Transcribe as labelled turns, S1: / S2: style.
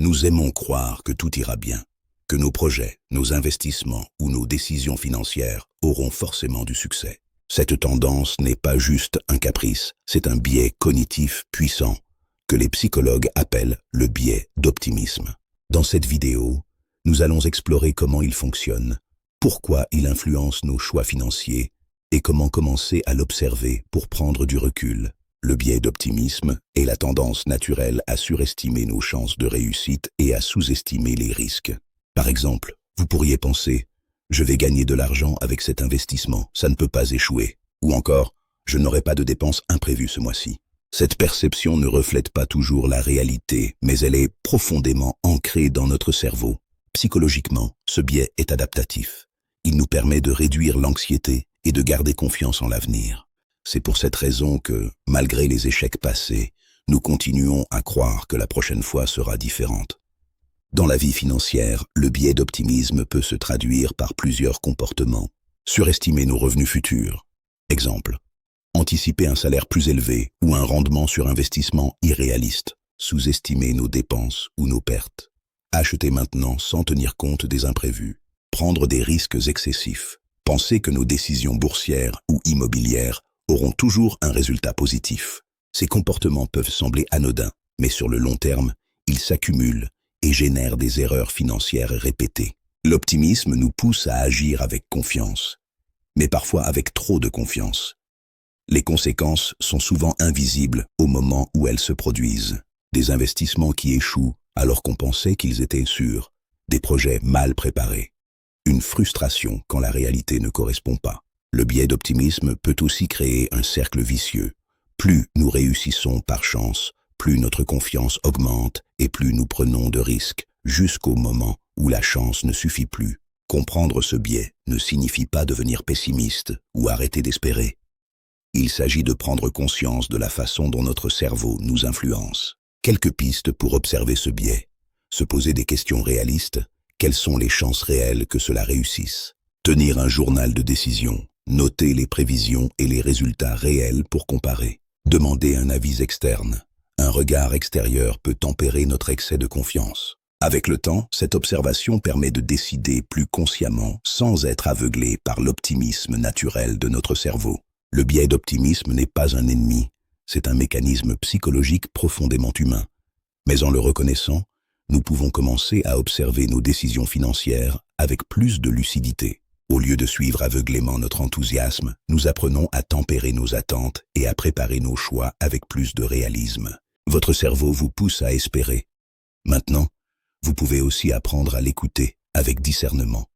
S1: Nous aimons croire que tout ira bien, que nos projets, nos investissements ou nos décisions financières auront forcément du succès. Cette tendance n'est pas juste un caprice, c'est un biais cognitif puissant que les psychologues appellent le biais d'optimisme. Dans cette vidéo, nous allons explorer comment il fonctionne, pourquoi il influence nos choix financiers et comment commencer à l'observer pour prendre du recul. Le biais d'optimisme est la tendance naturelle à surestimer nos chances de réussite et à sous-estimer les risques. Par exemple, vous pourriez penser « Je vais gagner de l'argent avec cet investissement, ça ne peut pas échouer » ou encore « Je n'aurai pas de dépenses imprévues ce mois-ci ». Cette perception ne reflète pas toujours la réalité, mais elle est profondément ancrée dans notre cerveau. Psychologiquement, ce biais est adaptatif. Il nous permet de réduire l'anxiété et de garder confiance en l'avenir. C'est pour cette raison que, malgré les échecs passés, nous continuons à croire que la prochaine fois sera différente. Dans la vie financière, le biais d'optimisme peut se traduire par plusieurs comportements. Surestimer nos revenus futurs. Exemple. Anticiper un salaire plus élevé ou un rendement sur investissement irréaliste. Sous-estimer nos dépenses ou nos pertes. Acheter maintenant sans tenir compte des imprévus. Prendre des risques excessifs. Penser que nos décisions boursières ou immobilières auront toujours un résultat positif. Ces comportements peuvent sembler anodins, mais sur le long terme, ils s'accumulent et génèrent des erreurs financières répétées. L'optimisme nous pousse à agir avec confiance, mais parfois avec trop de confiance. Les conséquences sont souvent invisibles au moment où elles se produisent. Des investissements qui échouent alors qu'on pensait qu'ils étaient sûrs, des projets mal préparés, une frustration quand la réalité ne correspond pas. Le biais d'optimisme peut aussi créer un cercle vicieux. Plus nous réussissons par chance, plus notre confiance augmente et plus nous prenons de risques, jusqu'au moment où la chance ne suffit plus. Comprendre ce biais ne signifie pas devenir pessimiste ou arrêter d'espérer. Il s'agit de prendre conscience de la façon dont notre cerveau nous influence. Quelques pistes pour observer ce biais. Se poser des questions réalistes. Quelles sont les chances réelles que cela réussisse? Tenir un journal de décision. Noter les prévisions et les résultats réels pour comparer. Demander un avis externe. Un regard extérieur peut tempérer notre excès de confiance. Avec le temps, cette observation permet de décider plus consciemment sans être aveuglé par l'optimisme naturel de notre cerveau. Le biais d'optimisme n'est pas un ennemi, c'est un mécanisme psychologique profondément humain. Mais en le reconnaissant, nous pouvons commencer à observer nos décisions financières avec plus de lucidité. Au lieu de suivre aveuglément notre enthousiasme, nous apprenons à tempérer nos attentes et à préparer nos choix avec plus de réalisme. Votre cerveau vous pousse à espérer. Maintenant, vous pouvez aussi apprendre à l'écouter avec discernement.